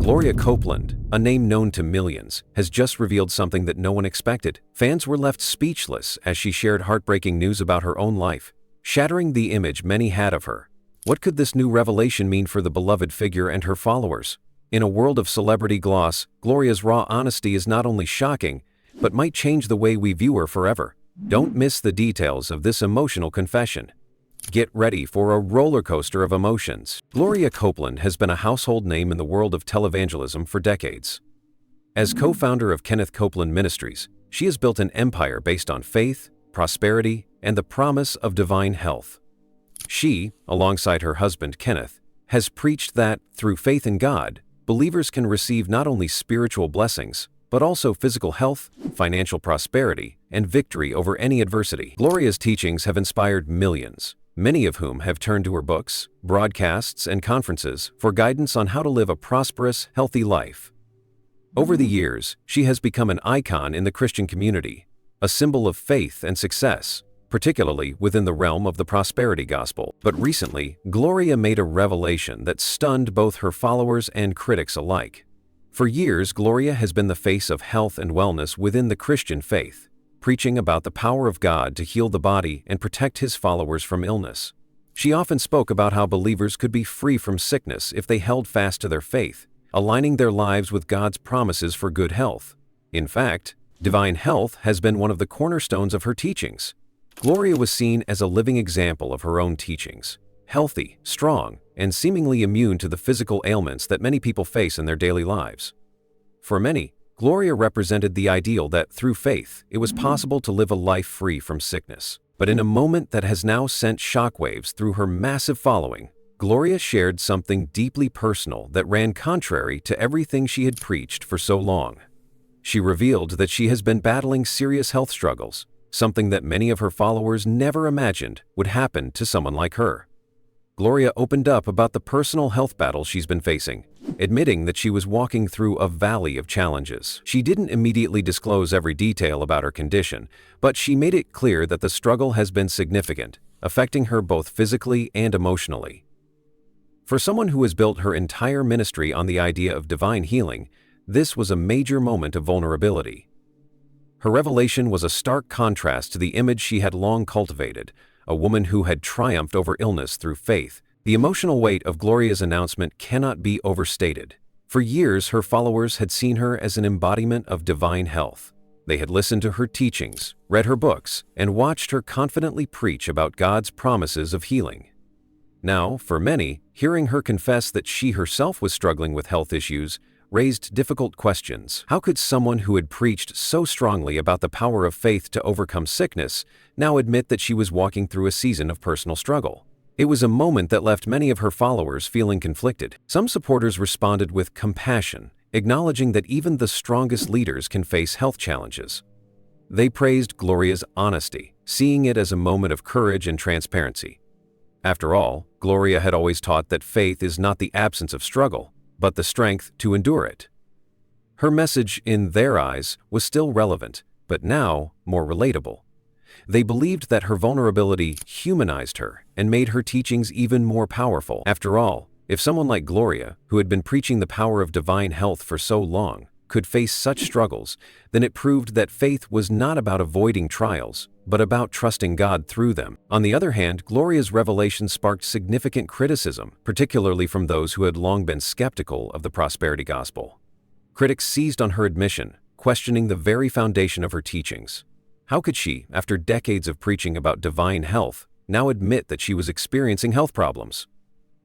Gloria Copeland, a name known to millions, has just revealed something that no one expected. Fans were left speechless as she shared heartbreaking news about her own life, shattering the image many had of her. What could this new revelation mean for the beloved figure and her followers? In a world of celebrity gloss, Gloria's raw honesty is not only shocking, but might change the way we view her forever. Don't miss the details of this emotional confession. Get ready for a roller coaster of emotions. Gloria Copeland has been a household name in the world of televangelism for decades. As co-founder of Kenneth Copeland Ministries, she has built an empire based on faith, prosperity, and the promise of divine health. She, alongside her husband Kenneth, has preached that, through faith in God, believers can receive not only spiritual blessings, but also physical health, financial prosperity, and victory over any adversity. Gloria's teachings have inspired millions, many of whom have turned to her books, broadcasts, and conferences for guidance on how to live a prosperous, healthy life. Over the years, she has become an icon in the Christian community, a symbol of faith and success, particularly within the realm of the prosperity gospel. But recently, Gloria made a revelation that stunned both her followers and critics alike. For years, Gloria has been the face of health and wellness within the Christian faith, preaching about the power of God to heal the body and protect His followers from illness. She often spoke about how believers could be free from sickness if they held fast to their faith, aligning their lives with God's promises for good health. In fact, divine health has been one of the cornerstones of her teachings. Gloria was seen as a living example of her own teachings, healthy, strong, and seemingly immune to the physical ailments that many people face in their daily lives. For many, Gloria represented the ideal that, through faith, it was possible to live a life free from sickness. But in a moment that has now sent shockwaves through her massive following, Gloria shared something deeply personal that ran contrary to everything she had preached for so long. She revealed that she has been battling serious health struggles, something that many of her followers never imagined would happen to someone like her. Gloria opened up about the personal health battle she's been facing, admitting that she was walking through a valley of challenges. She didn't immediately disclose every detail about her condition, but she made it clear that the struggle has been significant, affecting her both physically and emotionally. For someone who has built her entire ministry on the idea of divine healing, this was a major moment of vulnerability. Her revelation was a stark contrast to the image she had long cultivated, a woman who had triumphed over illness through faith. The emotional weight of Gloria's announcement cannot be overstated. For years, her followers had seen her as an embodiment of divine health. They had listened to her teachings, read her books, and watched her confidently preach about God's promises of healing. Now, for many, hearing her confess that she herself was struggling with health issues raised difficult questions. How could someone who had preached so strongly about the power of faith to overcome sickness now admit that she was walking through a season of personal struggle? It was a moment that left many of her followers feeling conflicted. Some supporters responded with compassion, acknowledging that even the strongest leaders can face health challenges. They praised Gloria's honesty, seeing it as a moment of courage and transparency. After all, Gloria had always taught that faith is not the absence of struggle, but the strength to endure it. Her message, in their eyes, was still relevant, but now more relatable. They believed that her vulnerability humanized her and made her teachings even more powerful. After all, if someone like Gloria, who had been preaching the power of divine health for so long, could face such struggles, then it proved that faith was not about avoiding trials, but about trusting God through them. On the other hand, Gloria's revelation sparked significant criticism, particularly from those who had long been skeptical of the prosperity gospel. Critics seized on her admission, questioning the very foundation of her teachings. How could she, after decades of preaching about divine health, now admit that she was experiencing health problems?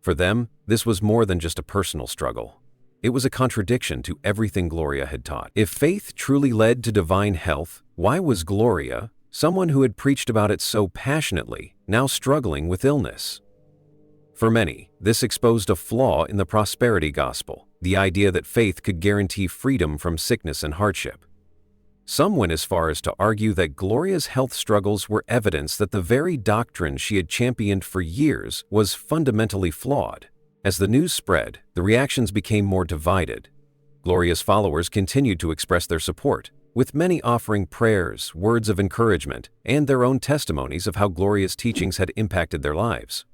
For them, this was more than just a personal struggle. It was a contradiction to everything Gloria had taught. If faith truly led to divine health, why was Gloria, someone who had preached about it so passionately, now struggling with illness? For many, this exposed a flaw in the prosperity gospel, the idea that faith could guarantee freedom from sickness and hardship. Some went as far as to argue that Gloria's health struggles were evidence that the very doctrine she had championed for years was fundamentally flawed. As the news spread, the reactions became more divided. Gloria's followers continued to express their support, with many offering prayers, words of encouragement, and their own testimonies of how Gloria's teachings had impacted their lives.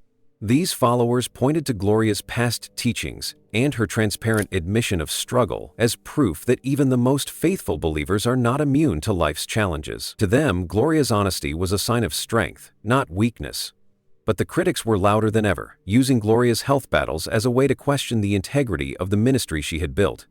These followers pointed to Gloria's past teachings and her transparent admission of struggle as proof that even the most faithful believers are not immune to life's challenges. To them, Gloria's honesty was a sign of strength, not weakness. But the critics were louder than ever, using Gloria's health battles as a way to question the integrity of the ministry she had built.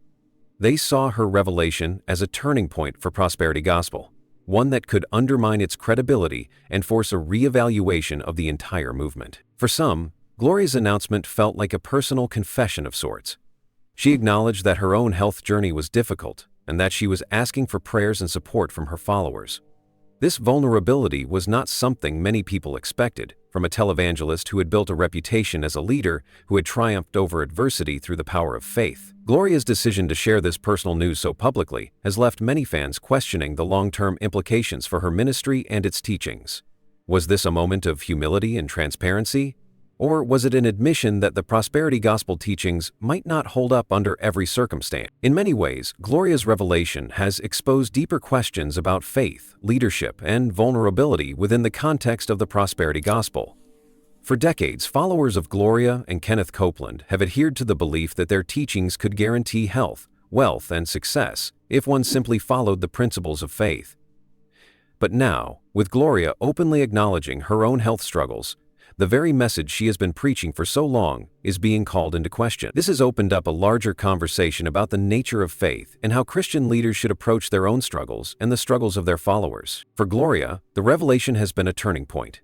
They saw her revelation as a turning point for prosperity gospel, one that could undermine its credibility and force a re-evaluation of the entire movement. For some, Gloria's announcement felt like a personal confession of sorts. She acknowledged that her own health journey was difficult and that she was asking for prayers and support from her followers. This vulnerability was not something many people expected from a televangelist who had built a reputation as a leader who had triumphed over adversity through the power of faith. Gloria's decision to share this personal news so publicly has left many fans questioning the long-term implications for her ministry and its teachings. Was this a moment of humility and transparency? Or was it an admission that the prosperity gospel teachings might not hold up under every circumstance? In many ways, Gloria's revelation has exposed deeper questions about faith, leadership, and vulnerability within the context of the prosperity gospel. For decades, followers of Gloria and Kenneth Copeland have adhered to the belief that their teachings could guarantee health, wealth, and success if one simply followed the principles of faith. But now, with Gloria openly acknowledging her own health struggles, the very message she has been preaching for so long is being called into question. This has opened up a larger conversation about the nature of faith and how Christian leaders should approach their own struggles and the struggles of their followers. For Gloria, the revelation has been a turning point.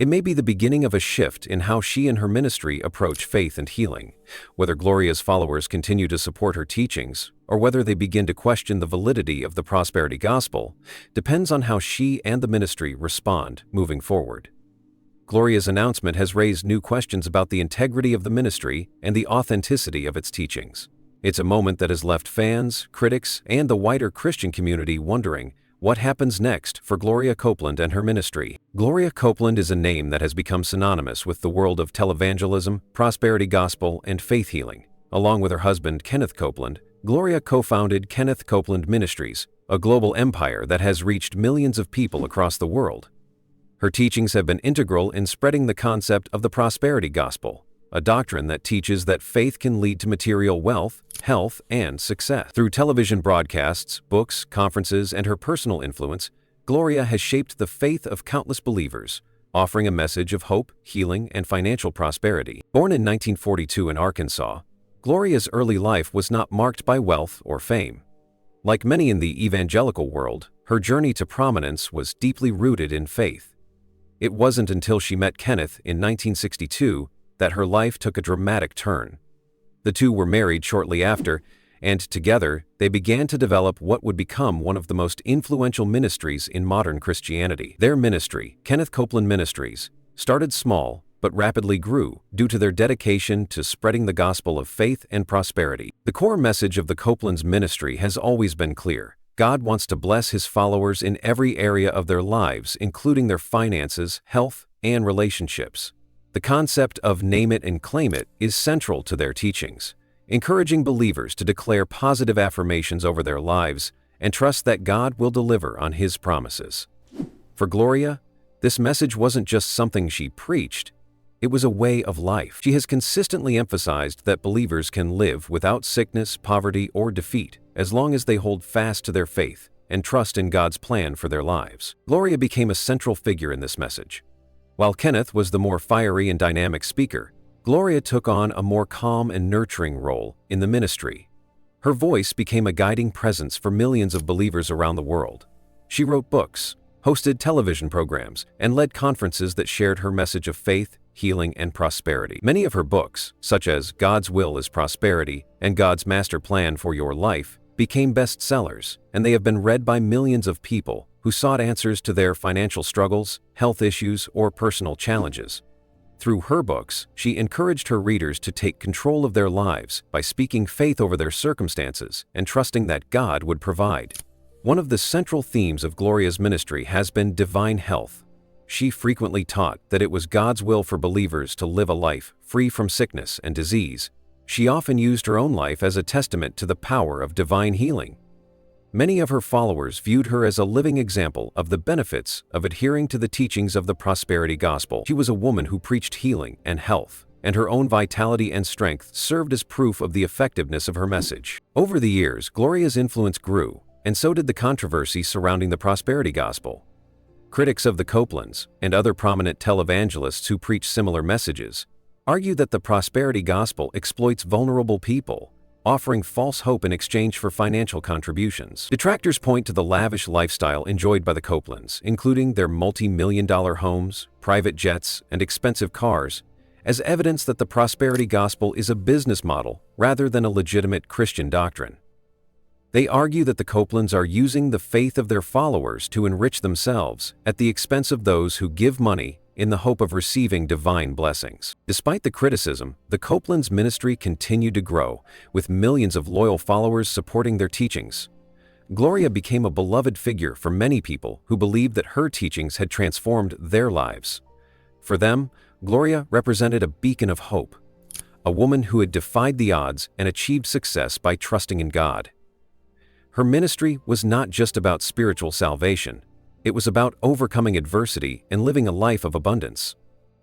It may be the beginning of a shift in how she and her ministry approach faith and healing. Whether Gloria's followers continue to support her teachings, or whether they begin to question the validity of the prosperity gospel, depends on how she and the ministry respond moving forward. Gloria's announcement has raised new questions about the integrity of the ministry and the authenticity of its teachings. It's a moment that has left fans, critics, and the wider Christian community wondering what happens next for Gloria Copeland and her ministry. Gloria Copeland is a name that has become synonymous with the world of televangelism, prosperity gospel, and faith healing. Along with her husband, Kenneth Copeland, Gloria co-founded Kenneth Copeland Ministries, a global empire that has reached millions of people across the world. Her teachings have been integral in spreading the concept of the prosperity gospel, a doctrine that teaches that faith can lead to material wealth, health, and success. Through television broadcasts, books, conferences, and her personal influence, Gloria has shaped the faith of countless believers, offering a message of hope, healing, and financial prosperity. Born in 1942 in Arkansas, Gloria's early life was not marked by wealth or fame. Like many in the evangelical world, her journey to prominence was deeply rooted in faith. It wasn't until she met Kenneth in 1962 that her life took a dramatic turn. The two were married shortly after, and together they began to develop what would become one of the most influential ministries in modern Christianity. Their ministry, Kenneth Copeland Ministries, started small but rapidly grew due to their dedication to spreading the gospel of faith and prosperity. The core message of the Copeland's ministry has always been clear. God wants to bless His followers in every area of their lives, including their finances, health, and relationships. The concept of name it and claim it is central to their teachings, encouraging believers to declare positive affirmations over their lives and trust that God will deliver on His promises. For Gloria, this message wasn't just something she preached, it was a way of life. She has consistently emphasized that believers can live without sickness, poverty, or defeat, as long as they hold fast to their faith and trust in God's plan for their lives. Gloria became a central figure in this message. While Kenneth was the more fiery and dynamic speaker, Gloria took on a more calm and nurturing role in the ministry. Her voice became a guiding presence for millions of believers around the world. She wrote books, hosted television programs, and led conferences that shared her message of faith, healing, and prosperity. Many of her books, such as God's Will is Prosperity and God's Master Plan for Your Life, became bestsellers, and they have been read by millions of people who sought answers to their financial struggles, health issues, or personal challenges. Through her books, she encouraged her readers to take control of their lives by speaking faith over their circumstances and trusting that God would provide. One of the central themes of Gloria's ministry has been divine health. She frequently taught that it was God's will for believers to live a life free from sickness and disease. She often used her own life as a testament to the power of divine healing. Many of her followers viewed her as a living example of the benefits of adhering to the teachings of the prosperity gospel. She was a woman who preached healing and health, and her own vitality and strength served as proof of the effectiveness of her message. Over the years, Gloria's influence grew, and so did the controversy surrounding the prosperity gospel. Critics of the Copelands and other prominent televangelists who preach similar messages argue that the prosperity gospel exploits vulnerable people, offering false hope in exchange for financial contributions. Detractors point to the lavish lifestyle enjoyed by the Copelands, including their multi-million-dollar homes, private jets, and expensive cars, as evidence that the prosperity gospel is a business model rather than a legitimate Christian doctrine. They argue that the Copelands are using the faith of their followers to enrich themselves at the expense of those who give money in the hope of receiving divine blessings. Despite the criticism, the Copelands' ministry continued to grow, with millions of loyal followers supporting their teachings. Gloria became a beloved figure for many people who believed that her teachings had transformed their lives. For them, Gloria represented a beacon of hope, a woman who had defied the odds and achieved success by trusting in God. Her ministry was not just about spiritual salvation. It was about overcoming adversity and living a life of abundance.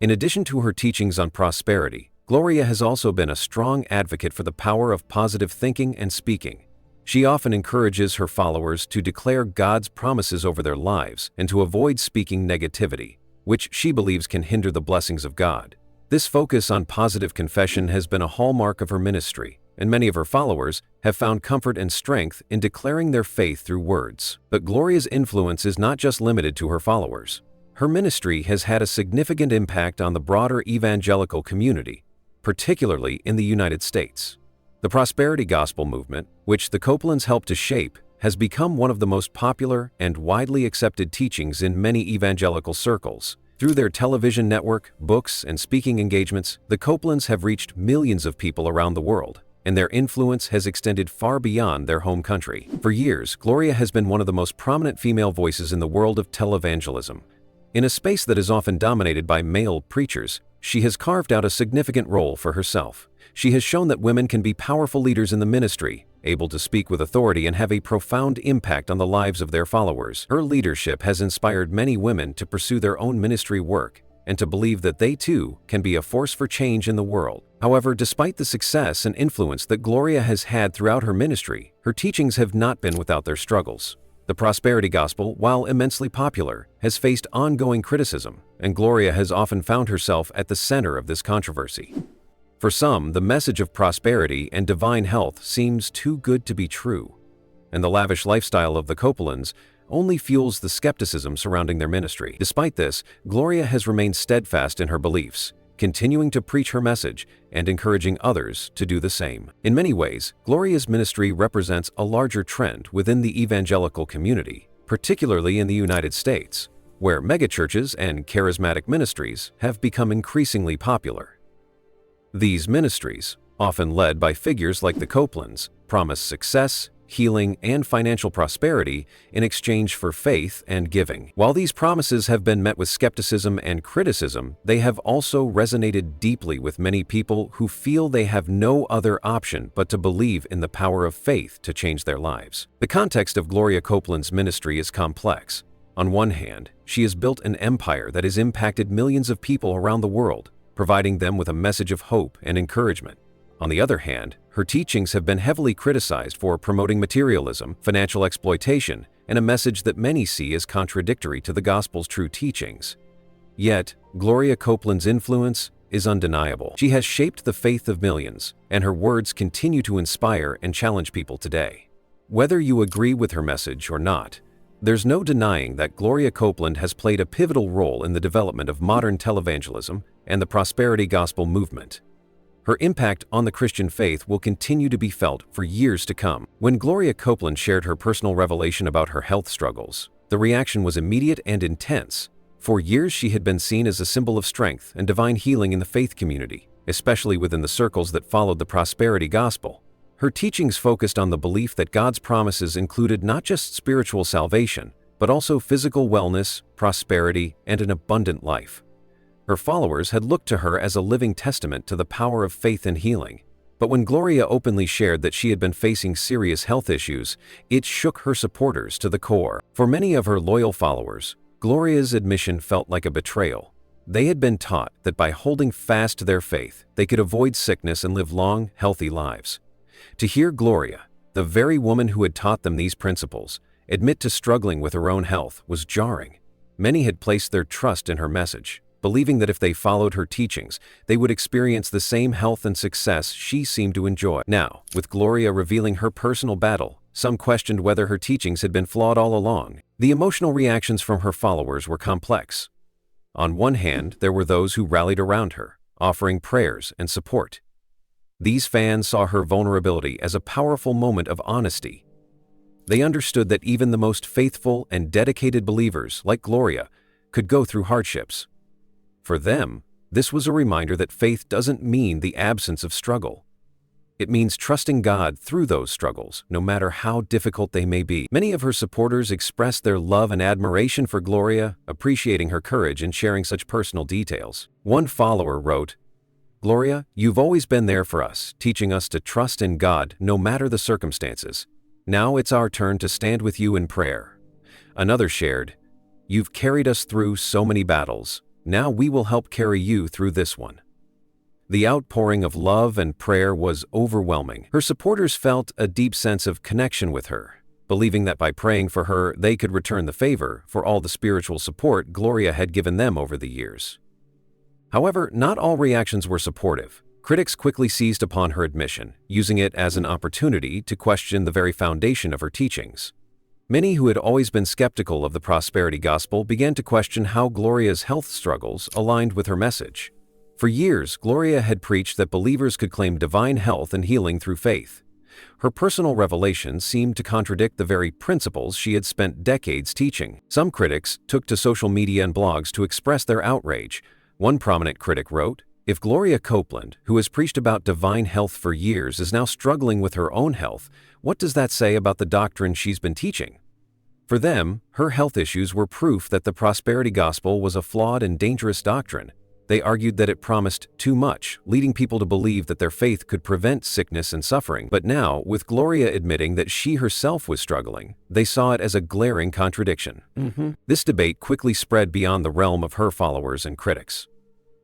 In addition to her teachings on prosperity, Gloria has also been a strong advocate for the power of positive thinking and speaking. She often encourages her followers to declare God's promises over their lives and to avoid speaking negativity, which she believes can hinder the blessings of God. This focus on positive confession has been a hallmark of her ministry, and many of her followers have found comfort and strength in declaring their faith through words. But Gloria's influence is not just limited to her followers. Her ministry has had a significant impact on the broader evangelical community, particularly in the United States. The prosperity gospel movement, which the Copelands helped to shape, has become one of the most popular and widely accepted teachings in many evangelical circles. Through their television network, books, and speaking engagements, the Copelands have reached millions of people around the world, and their influence has extended far beyond their home country. For years, Gloria has been one of the most prominent female voices in the world of televangelism. In a space that is often dominated by male preachers, she has carved out a significant role for herself. She has shown that women can be powerful leaders in the ministry, able to speak with authority and have a profound impact on the lives of their followers. Her leadership has inspired many women to pursue their own ministry work and to believe that they too can be a force for change in the world. However, despite the success and influence that Gloria has had throughout her ministry, her teachings have not been without their struggles. The prosperity gospel, while immensely popular, has faced ongoing criticism, and Gloria has often found herself at the center of this controversy. For some, the message of prosperity and divine health seems too good to be true, and the lavish lifestyle of the Copelands only fuels the skepticism surrounding their ministry. Despite this, Gloria has remained steadfast in her beliefs, continuing to preach her message and encouraging others to do the same. In many ways, Gloria's ministry represents a larger trend within the evangelical community, particularly in the United States, where megachurches and charismatic ministries have become increasingly popular. These ministries, often led by figures like the Copelands, promise success, healing, and financial prosperity in exchange for faith and giving. While these promises have been met with skepticism and criticism, they have also resonated deeply with many people who feel they have no other option but to believe in the power of faith to change their lives. The context of Gloria Copeland's ministry is complex. On one hand, she has built an empire that has impacted millions of people around the world, providing them with a message of hope and encouragement. On the other hand, her teachings have been heavily criticized for promoting materialism, financial exploitation, and a message that many see as contradictory to the gospel's true teachings. Yet, Gloria Copeland's influence is undeniable. She has shaped the faith of millions, and her words continue to inspire and challenge people today. Whether you agree with her message or not, there's no denying that Gloria Copeland has played a pivotal role in the development of modern televangelism and the prosperity gospel movement. Her impact on the Christian faith will continue to be felt for years to come. When Gloria Copeland shared her personal revelation about her health struggles, the reaction was immediate and intense. For years, she had been seen as a symbol of strength and divine healing in the faith community, especially within the circles that followed the prosperity gospel. Her teachings focused on the belief that God's promises included not just spiritual salvation, but also physical wellness, prosperity, and an abundant life. Her followers had looked to her as a living testament to the power of faith and healing, But when Gloria openly shared that she had been facing serious health issues, it shook her supporters to the core. For many of her loyal followers, Gloria's admission felt like a betrayal. They had been taught that by holding fast to their faith, they could avoid sickness and live long, healthy lives. To hear Gloria, the very woman who had taught them these principles, admit to struggling with her own health was jarring. Many had placed their trust in her message, believing that if they followed her teachings, they would experience the same health and success she seemed to enjoy. Now, with Gloria revealing her personal battle, some questioned whether her teachings had been flawed all along. The emotional reactions from her followers were complex. On one hand, there were those who rallied around her, offering prayers and support. These fans saw her vulnerability as a powerful moment of honesty. They understood that even the most faithful and dedicated believers, like Gloria, could go through hardships. For them, this was a reminder that faith doesn't mean the absence of struggle. It means trusting God through those struggles, no matter how difficult they may be. Many of her supporters expressed their love and admiration for Gloria, appreciating her courage in sharing such personal details. One follower wrote, "Gloria, you've always been there for us, teaching us to trust in God no matter the circumstances. Now it's our turn to stand with you in prayer." Another shared, "You've carried us through so many battles. Now we will help carry you through this one." The outpouring of love and prayer was overwhelming. Her supporters felt a deep sense of connection with her, believing that by praying for her, they could return the favor for all the spiritual support Gloria had given them over the years. However, not all reactions were supportive. Critics quickly seized upon her admission, using it as an opportunity to question the very foundation of her teachings. Many who had always been skeptical of the prosperity gospel began to question how Gloria's health struggles aligned with her message. For years, Gloria had preached that believers could claim divine health and healing through faith. Her personal revelation seemed to contradict the very principles she had spent decades teaching. Some critics took to social media and blogs to express their outrage. One prominent critic wrote, "If Gloria Copeland, who has preached about divine health for years, is now struggling with her own health, what does that say about the doctrine she's been teaching?" For them, her health issues were proof that the prosperity gospel was a flawed and dangerous doctrine. They argued that it promised too much, leading people to believe that their faith could prevent sickness and suffering. But now, with Gloria admitting that she herself was struggling, they saw it as a glaring contradiction. This debate quickly spread beyond the realm of her followers and critics.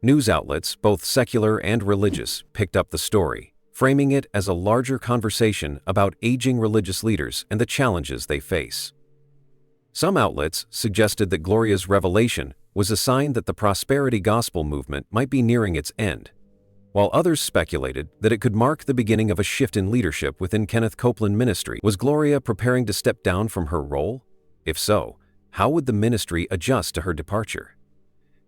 News outlets, both secular and religious, picked up the story, framing it as a larger conversation about aging religious leaders and the challenges they face. Some outlets suggested that Gloria's revelation was a sign that the prosperity gospel movement might be nearing its end, while others speculated that it could mark the beginning of a shift in leadership within Kenneth Copeland Ministry. Was Gloria preparing to step down from her role? If so, how would the ministry adjust to her departure?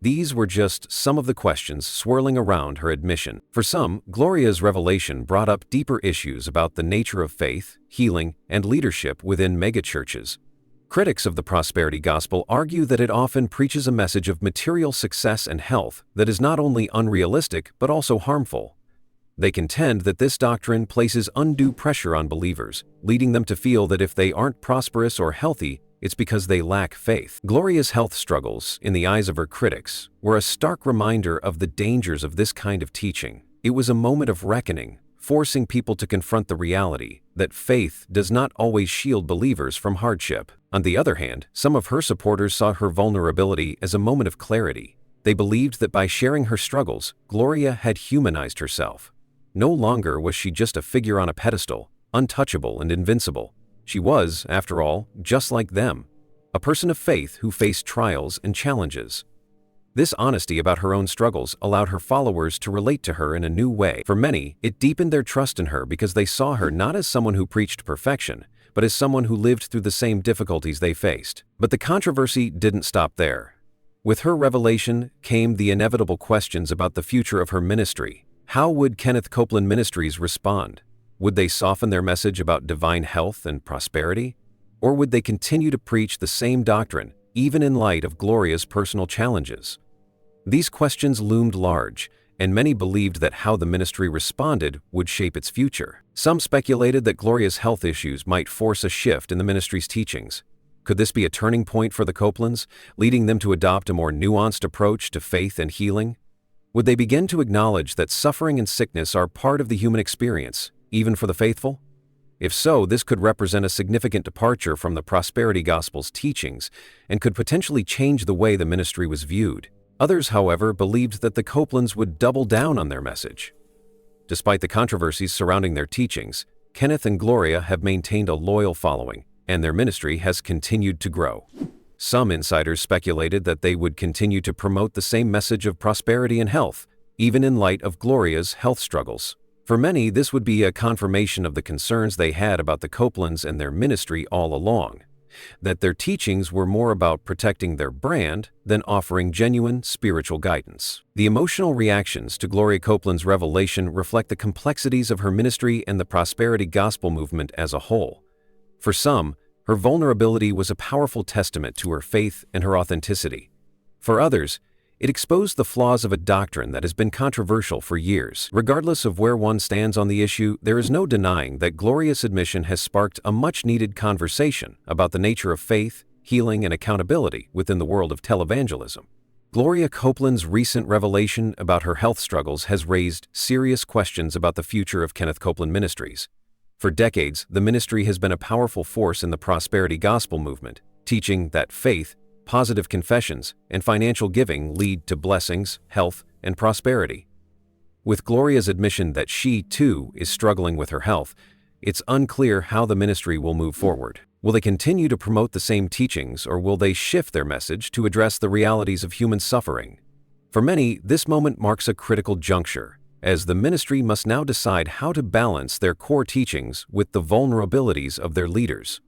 These were just some of the questions swirling around her admission. For some, Gloria's revelation brought up deeper issues about the nature of faith, healing, and leadership within megachurches. Critics of the prosperity gospel argue that it often preaches a message of material success and health that is not only unrealistic but also harmful. They contend that this doctrine places undue pressure on believers, leading them to feel that if they aren't prosperous or healthy, it's because they lack faith. Gloria's health struggles, in the eyes of her critics, were a stark reminder of the dangers of this kind of teaching. It was a moment of reckoning, forcing people to confront the reality that faith does not always shield believers from hardship. On the other hand, some of her supporters saw her vulnerability as a moment of clarity. They believed that by sharing her struggles, Gloria had humanized herself. No longer was she just a figure on a pedestal, untouchable and invincible. She was, after all, just like them, a person of faith who faced trials and challenges. This honesty about her own struggles allowed her followers to relate to her in a new way. For many, it deepened their trust in her because they saw her not as someone who preached perfection, but as someone who lived through the same difficulties they faced. But the controversy didn't stop there. With her revelation came the inevitable questions about the future of her ministry. How would Kenneth Copeland Ministries respond? Would they soften their message about divine health and prosperity? Or would they continue to preach the same doctrine, even in light of Gloria's personal challenges? These questions loomed large, and many believed that how the ministry responded would shape its future. Some speculated that Gloria's health issues might force a shift in the ministry's teachings. Could this be a turning point for the Copelands, leading them to adopt a more nuanced approach to faith and healing? Would they begin to acknowledge that suffering and sickness are part of the human experience, even for the faithful? If so, this could represent a significant departure from the prosperity gospel's teachings and could potentially change the way the ministry was viewed. Others, however, believed that the Copelands would double down on their message. Despite the controversies surrounding their teachings, Kenneth and Gloria have maintained a loyal following, and their ministry has continued to grow. Some insiders speculated that they would continue to promote the same message of prosperity and health, even in light of Gloria's health struggles. For many, this would be a confirmation of the concerns they had about the Copelands and their ministry all along, that their teachings were more about protecting their brand than offering genuine spiritual guidance. The emotional reactions to Gloria Copeland's revelation reflect the complexities of her ministry and the prosperity gospel movement as a whole. For some, her vulnerability was a powerful testament to her faith and her authenticity. For others, it exposed the flaws of a doctrine that has been controversial for years. Regardless of where one stands on the issue, there is no denying that Gloria's admission has sparked a much-needed conversation about the nature of faith, healing, and accountability within the world of televangelism. Gloria Copeland's recent revelation about her health struggles has raised serious questions about the future of Kenneth Copeland Ministries. For decades, the ministry has been a powerful force in the prosperity gospel movement, teaching that faith, positive confessions, and financial giving lead to blessings, health, and prosperity. With Gloria's admission that she, too, is struggling with her health, it's unclear how the ministry will move forward. Will they continue to promote the same teachings, or will they shift their message to address the realities of human suffering? For many, this moment marks a critical juncture, as the ministry must now decide how to balance their core teachings with the vulnerabilities of their leaders.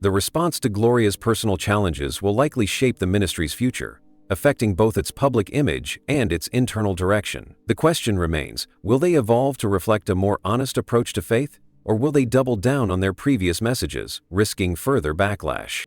The response to Gloria's personal challenges will likely shape the ministry's future, affecting both its public image and its internal direction. The question remains, will they evolve to reflect a more honest approach to faith, or will they double down on their previous messages, risking further backlash?